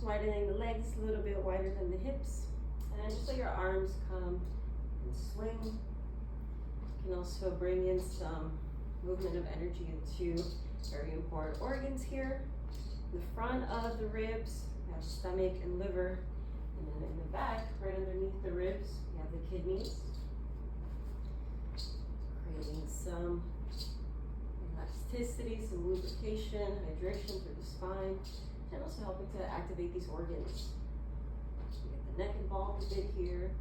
widening the legs a little bit wider than the hips. And just let your arms come and swing. You can also bring in some movement of energy into very important organs here. The front of the ribs, you have stomach and liver. And then in the back, right underneath the ribs, you have the kidneys. Creating some elasticity, some lubrication, hydration through the spine, and also helping to activate these organs. You get the neck involved a bit here.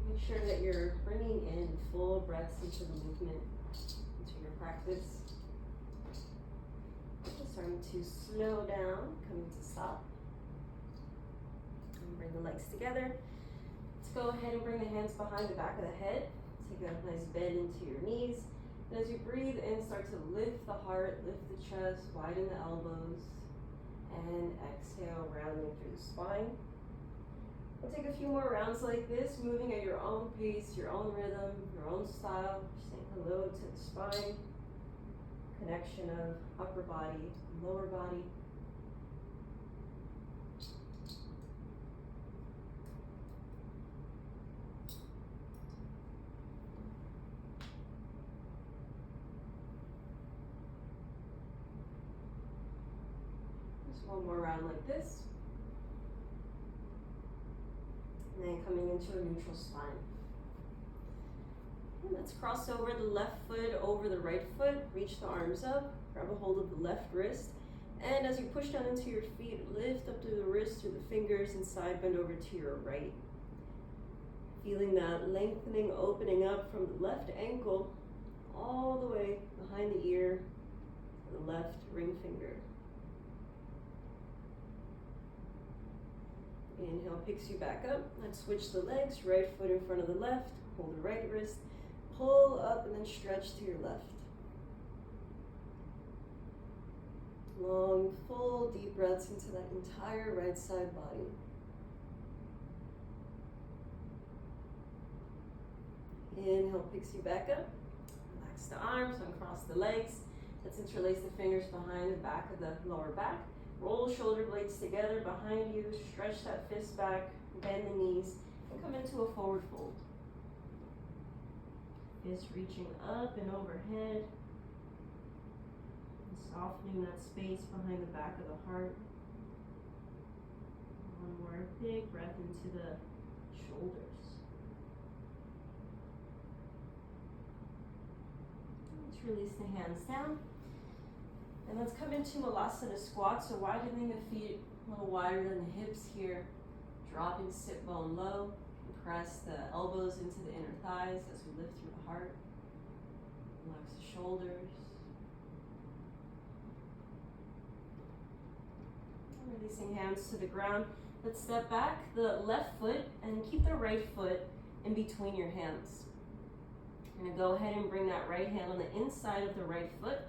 Make sure that you're bringing in full breaths into the movement, into your practice. Just starting to slow down, coming to stop. And bring the legs together. Let's go ahead and bring the hands behind the back of the head. Take a nice bend into your knees. And as you breathe in, start to lift the heart, lift the chest, widen the elbows, and exhale, rounding through the spine. We'll take a few more rounds like this, moving at your own pace, your own rhythm, your own style. Saying hello to the spine, connection of upper body, lower body. One more round like this. And then coming into a neutral spine. And let's cross over the left foot over the right foot. Reach the arms up. Grab a hold of the left wrist. And as you push down into your feet, lift up through the wrist, through the fingers, and side bend over to your right. Feeling that lengthening, opening up from the left ankle all the way behind the ear to the left ring finger. Inhale picks you back up. Let's switch the legs. Right foot in front of the left. Hold the right wrist. Pull up and then stretch to your left. Long, full, deep breaths into that entire right side body. Inhale picks you back up. Relax the arms, uncross the legs. Let's interlace the fingers behind the back of the lower back. Roll shoulder blades together behind you, stretch that fist back, bend the knees, and come into a forward fold. Fist reaching up and overhead, and softening that space behind the back of the heart. One more big breath into the shoulders. Let's release the hands down. And let's come into Malasana squat, so widening the feet a little wider than the hips here. Dropping sit bone low. Press the elbows into the inner thighs as we lift through the heart. Relax the shoulders. And releasing hands to the ground. Let's step back the left foot and keep the right foot in between your hands. You're going to go ahead and bring that right hand on the inside of the right foot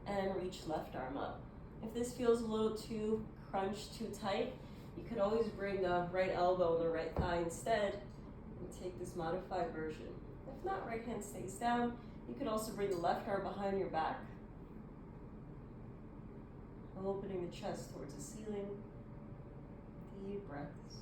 and reach left arm up. If this feels a little too crunched, too tight, you could always bring the right elbow on the right thigh instead and take this modified version. If not, right hand stays down. You could also bring the left arm behind your back, opening the chest towards the ceiling. Deep breaths.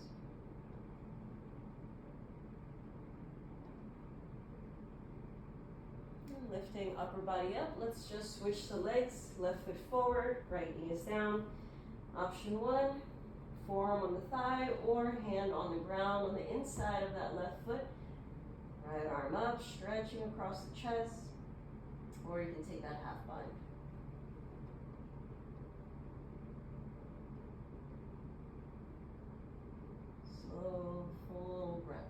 Lifting upper body up, let's just switch the legs. Left foot forward, right knee is down. Option one, forearm on the thigh or hand on the ground on the inside of that left foot. Right arm up, stretching across the chest, or you can take that half bind. Slow, full breaths.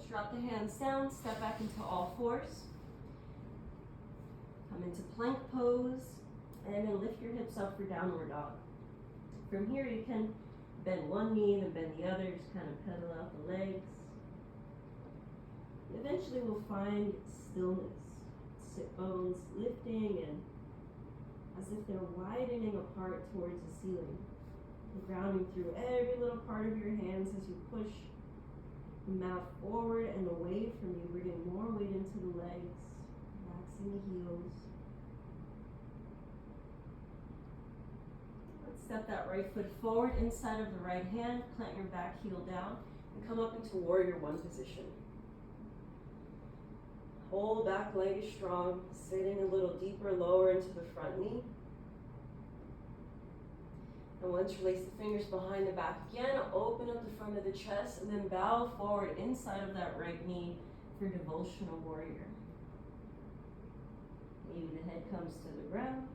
Drop the hands down, step back into all fours. Come into plank pose, and then lift your hips up for downward dog. From here, you can bend one knee, then bend the other, just kind of pedal out the legs. Eventually, we'll find stillness. Sit bones lifting and as if they're widening apart towards the ceiling. And grounding through every little part of your hands as you push the mat forward and away from you, bringing more weight into the legs, relaxing the heels. Step that right foot forward inside of the right hand, plant your back heel down, and come up into warrior one position. Whole back leg is strong, sitting a little deeper, lower into the front knee. And once you release the fingers behind the back again, open up the front of the chest, and then bow forward inside of that right knee for devotional warrior. Maybe the head comes to the ground.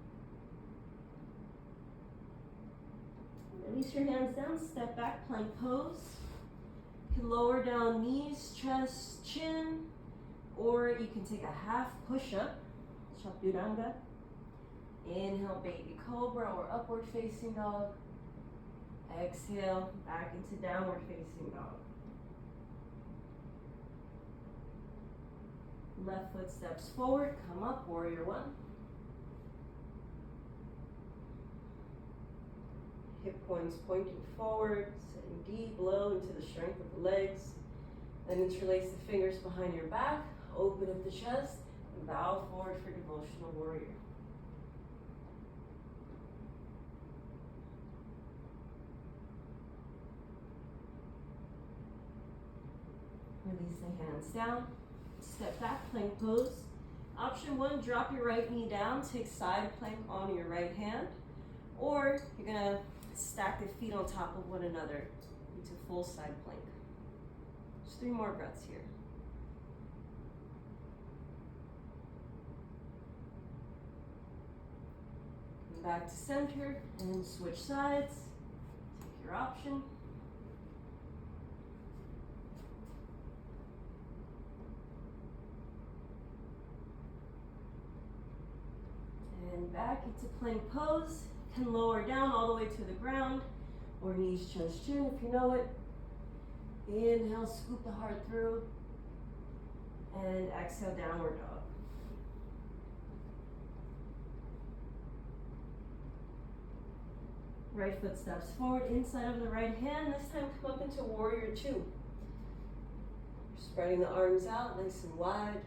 Release your hands down, step back, plank pose. You can lower down knees, chest, chin, or you can take a half push-up, Chaturanga. Inhale, baby cobra or upward facing dog. Exhale, back into downward facing dog. Left foot steps forward, come up, warrior one. Hip points pointing forward, sitting deep, low into the strength of the legs. Then interlace the fingers behind your back, open up the chest, and bow forward for devotional warrior. Release the hands down, step back, plank pose. Option one, drop your right knee down, take side plank on your right hand, or you're gonna stack the feet on top of one another into full side plank. Just 3 more breaths here. Come back to center and switch sides. Take your option. And back into plank pose. Can lower down all the way to the ground, or knees, chest, chin if you know it. Inhale, scoop the heart through, and exhale, downward dog. Right foot steps forward inside of the right hand. This time come up into warrior two. Spreading the arms out nice and wide.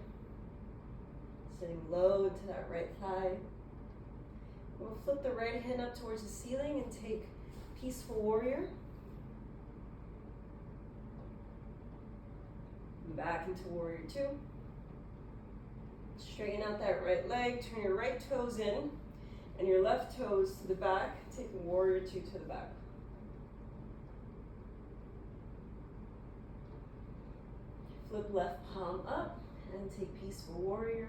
Sitting low into that right thigh. We'll flip the right hand up towards the ceiling and take peaceful warrior. Back into warrior two. Straighten out that right leg, turn your right toes in and your left toes to the back, taking warrior two to the back. Flip left palm up and take peaceful warrior.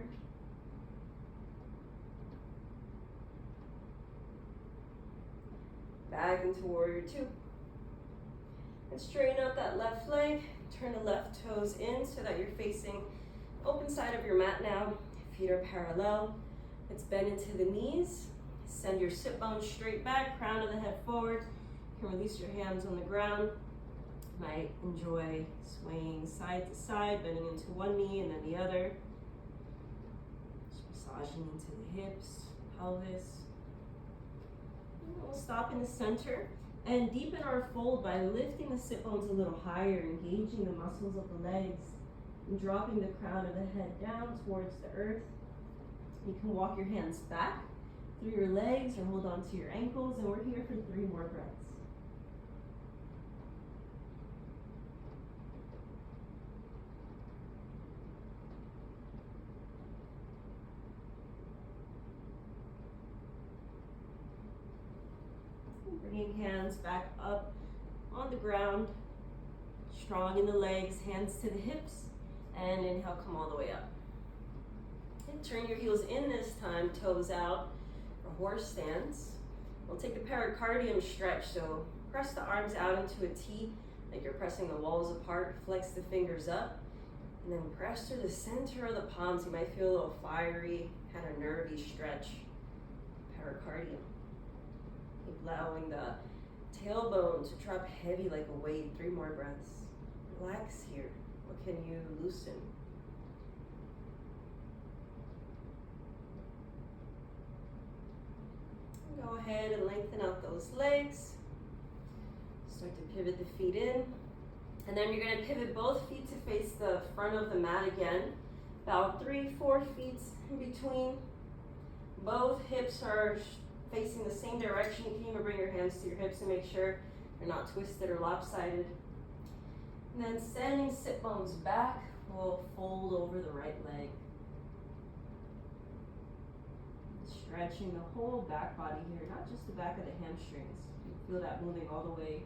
Back into warrior two. And straighten out that left leg. Turn the left toes in so that you're facing open side of your mat now. Feet are parallel. Let's bend into the knees. Send your sit bones straight back, crown of the head forward. You can release your hands on the ground. You might enjoy swaying side to side, bending into one knee and then the other. Just massaging into the hips, pelvis. We'll stop in the center and deepen our fold by lifting the sit bones a little higher, engaging the muscles of the legs, and dropping the crown of the head down towards the earth. You can walk your hands back through your legs or hold on to your ankles, and we're here for 3 more breaths. Bringing hands back up on the ground, strong in the legs, hands to the hips, and inhale, come all the way up. And turn your heels in this time, toes out for horse stance. We'll take the pericardium stretch, so press the arms out into a T, like you're pressing the walls apart, flex the fingers up, and then press through the center of the palms. You might feel a little fiery, kind of nervy stretch, pericardium. Allowing the tailbone to drop heavy like a weight. 3 more breaths. Relax here. What can you loosen? Go ahead and lengthen out those legs. Start to pivot the feet in. And then you're going to pivot both feet to face the front of the mat again. About 3-4 feet in between. Both hips are facing the same direction. You can even bring your hands to your hips and make sure they're not twisted or lopsided. And then standing sit bones back, we'll fold over the right leg. Stretching the whole back body here, not just the back of the hamstrings. You feel that moving all the way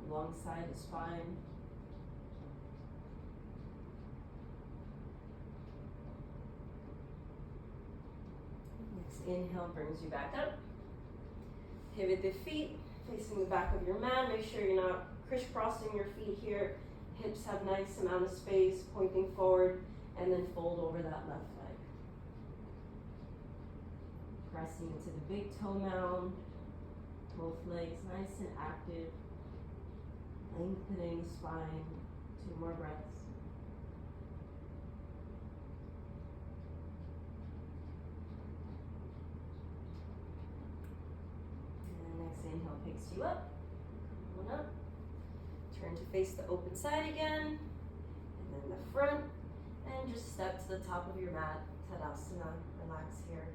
alongside the spine. Next inhale brings you back up. Pivot the feet, facing the back of your mat. Make sure you're not crisscrossing your feet here. Hips have nice amount of space, pointing forward, and then fold over that left leg. Pressing into the big toe mound, both legs nice and active, lengthening the spine. 2 more breaths. And next inhale picks you up. Come on up. Turn to face the open side again, and then the front, and just step to the top of your mat, Tadasana. Relax here.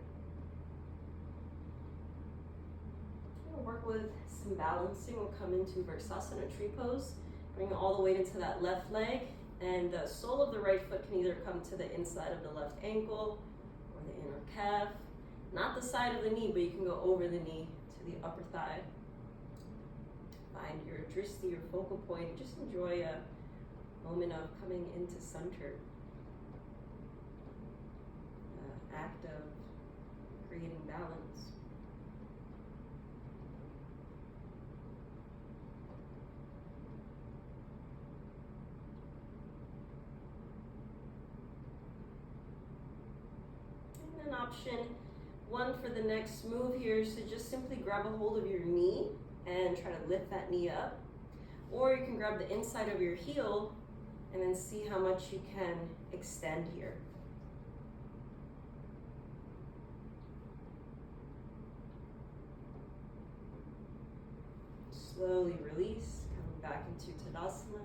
We'll work with some balancing. We'll come into Vrksasana tree pose. Bring all the weight into that left leg, and the sole of the right foot can either come to the inside of the left ankle or the inner calf. Not the side of the knee, but you can go over the knee to the upper thigh. Find your drishti, your focal point. Just enjoy a moment of coming into center. Act of creating balance. And then option 1 for the next move here is to just simply grab a hold of your knee and try to lift that knee up. Or you can grab the inside of your heel and then see how much you can extend here. Slowly release, coming back into Tadasana.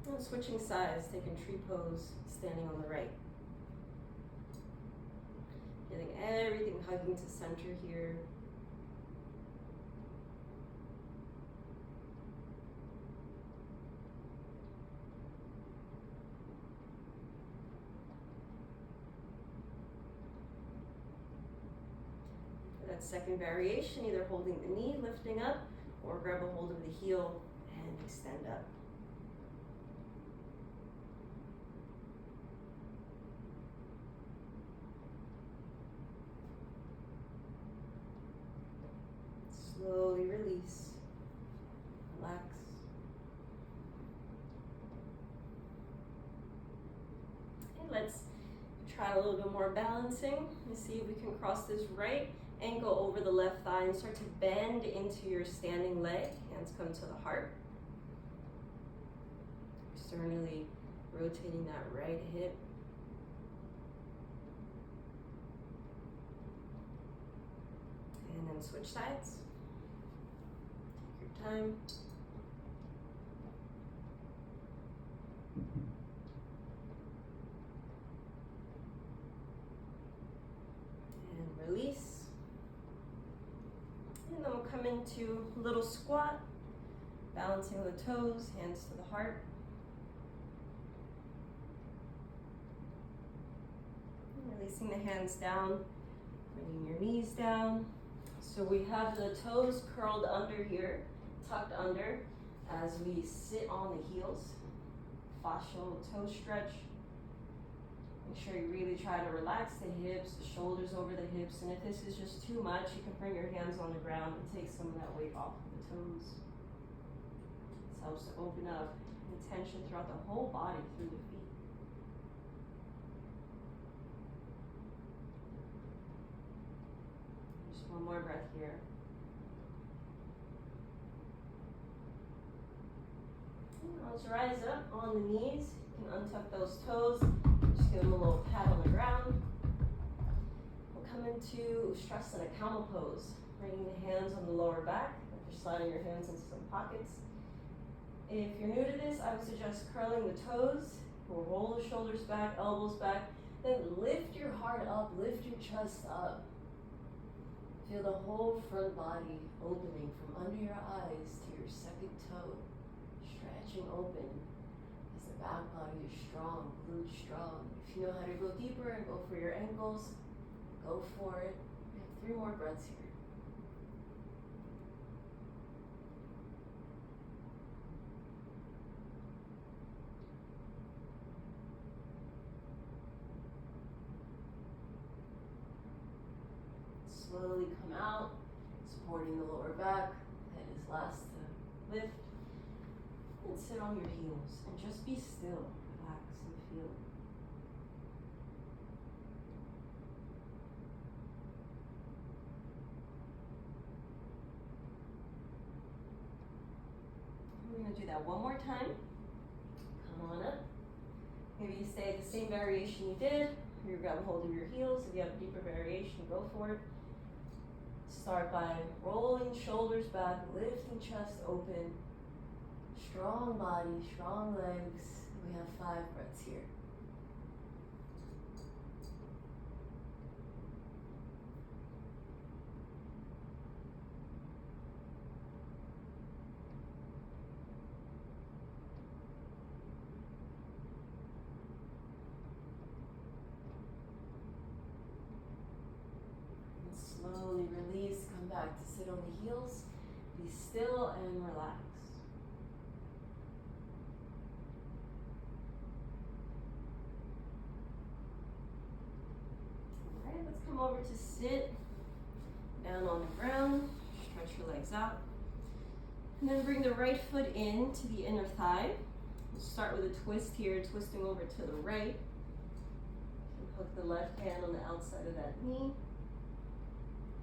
And switching sides, taking tree pose, standing on the right. Feeling everything hugging to center here. That second variation, either holding the knee, lifting up, or grab a hold of the heel and extend up. Slowly release, relax. Okay, let's try a little bit more balancing. Let's see if we can cross this right ankle over the left thigh and start to bend into your standing leg. Hands come to the heart. Externally rotating that right hip. And then switch sides. Take your time. And release. And then we'll come into little squat, balancing the toes, hands to the heart. And releasing the hands down, bringing your knees down. So we have the toes curled under here, tucked under, as we sit on the heels. Fascial toe stretch. Make sure you really try to relax the hips, the shoulders over the hips, and if this is just too much, you can bring your hands on the ground and take some of that weight off of the toes. This helps to open up the tension throughout the whole body through the feet. Just one more breath here. And let's rise up on the knees. You can untuck those toes. Just give them a little pat on the ground. We'll come into Ustrasana camel pose, bringing the hands on the lower back. You're sliding your hands into some pockets. If you're new to this, I would suggest curling the toes. We'll roll the shoulders back, elbows back. Then lift your heart up, lift your chest up. Feel the whole front body opening from under your eyes to your second toe, stretching open as the back body is strong, glutes strong. If you know how to go deeper and go for your ankles, go for it. We have 3 more breaths here. Slowly come out, supporting the lower back. Head is last to lift. And sit on your heels and just be still, relax and feel. We're going to do that one more time. Come on up. Maybe you stay at the same variation you did. You grab a hold of your heels. If you have a deeper variation, go for it. Start by rolling shoulders back, lifting chest open. Strong body, strong legs. We have 5 breaths here. And slowly release, come back to sit on the heels. Be still and relax. Let's come over to sit down on the ground, stretch your legs out, and then bring the right foot in to the inner thigh. We'll start with a twist here, twisting over to the right. And hook the left hand on the outside of that knee,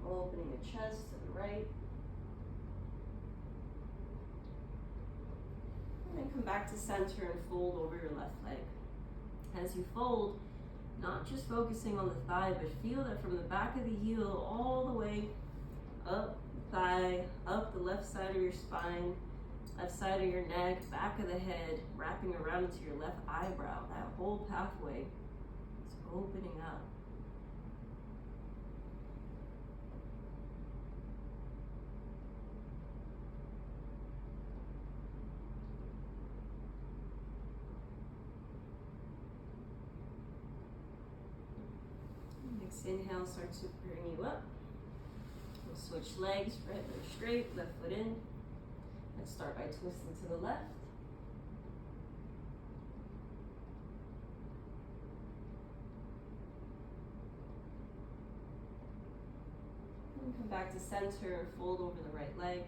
opening the chest to the right. And then come back to center and fold over your left leg. As you fold, not just focusing on the thigh, but feel that from the back of the heel all the way up the thigh, up the left side of your spine, left side of your neck, back of the head, wrapping around into your left eyebrow. That whole pathway is opening up. Next inhale starts to bring you up. We'll switch legs, right leg straight, left foot in. Let's start by twisting to the left. And come back to center and fold over the right leg.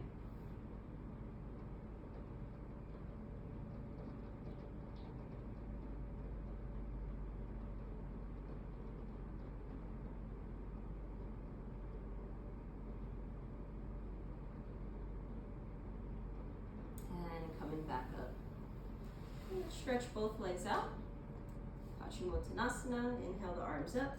Back up. Stretch both legs out. Paschimottanasana. Inhale the arms up.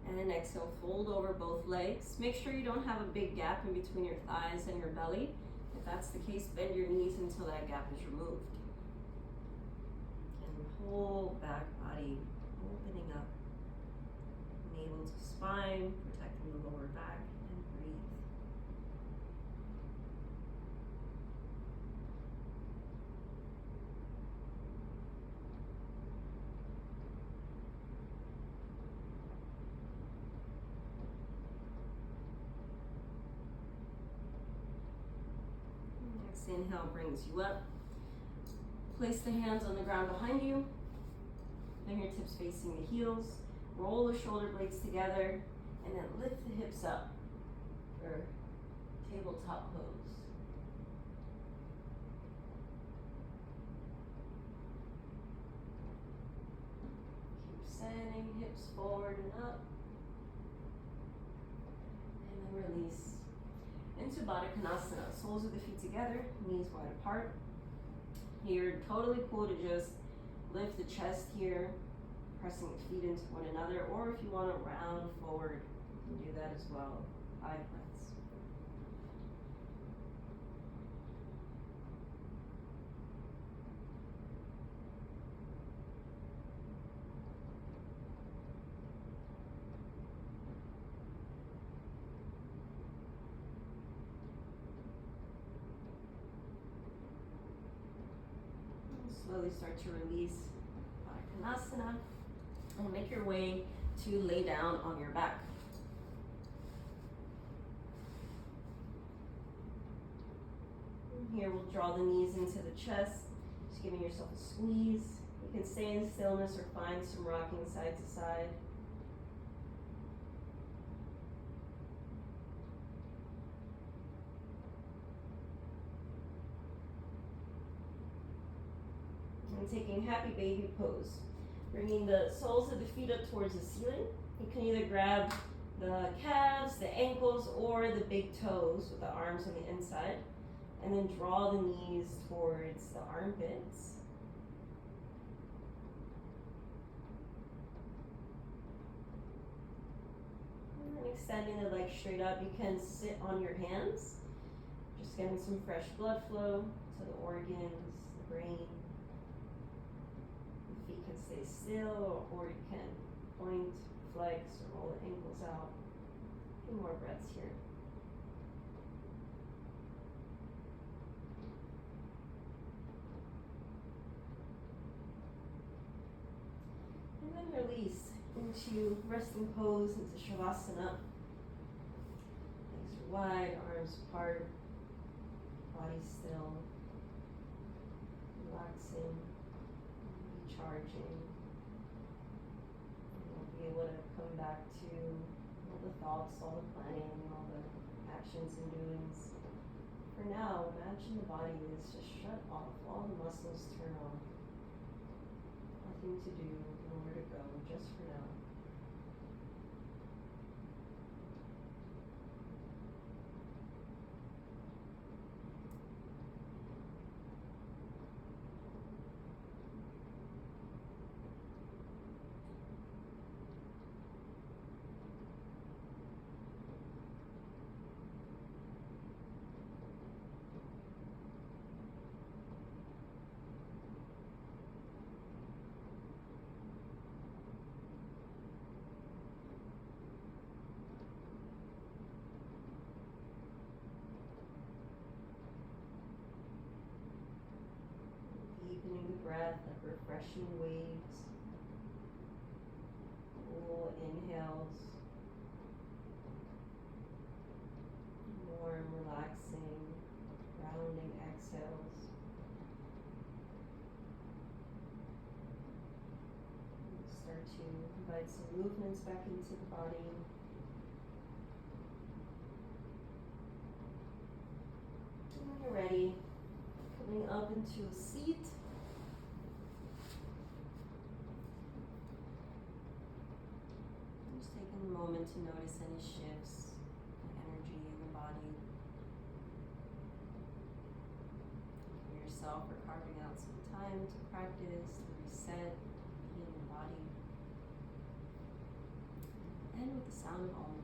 And exhale, fold over both legs. Make sure you don't have a big gap in between your thighs and your belly. If that's the case, bend your knees until that gap is removed. And whole back body opening up. Navel to spine, protecting the lower back, and breathe. Inhale brings you up. Place the hands on the ground behind you. Fingertips facing the heels. Roll the shoulder blades together and then lift the hips up for tabletop pose. Keep sending hips forward and up. And then release. Into Baddha Konasana, soles of the feet together, knees wide apart. You're totally cool to just lift the chest here, pressing the feet into one another, or if you want to round forward, you can do that as well. 5 breaths. slowly start to release Baddha Konasana and make your way to lay down on your back. And here we'll draw the knees into the chest, just giving yourself a squeeze. You can stay in stillness or find some rocking side to side. And taking happy baby pose. Bringing the soles of the feet up towards the ceiling. You can either grab the calves, the ankles, or the big toes with the arms on the inside. And then draw the knees towards the armpits. And then extending the legs straight up. You can sit on your hands. Just getting some fresh blood flow to the organs, the brain. The feet can stay still, or you can point, flex, or roll the ankles out. A few more breaths here. And then release into resting pose, into Shavasana. Legs are wide, arms apart, body still, relaxing, recharging. And you'll be able to come back to all the thoughts, all the planning, all the actions and doings. For now, imagine the body is just shut off, all the muscles turn off. Nothing to do, nowhere to go, just for now. Deepening the breath like refreshing waves. Cool inhales. Warm, relaxing, grounding exhales. Start to invite some movements back into the body. And when you're ready, coming up into a seat. Just taking a moment to notice any shifts in energy in the body. Give yourself for carving out some time to practice, to reset, heal the body. And with the sound of Om.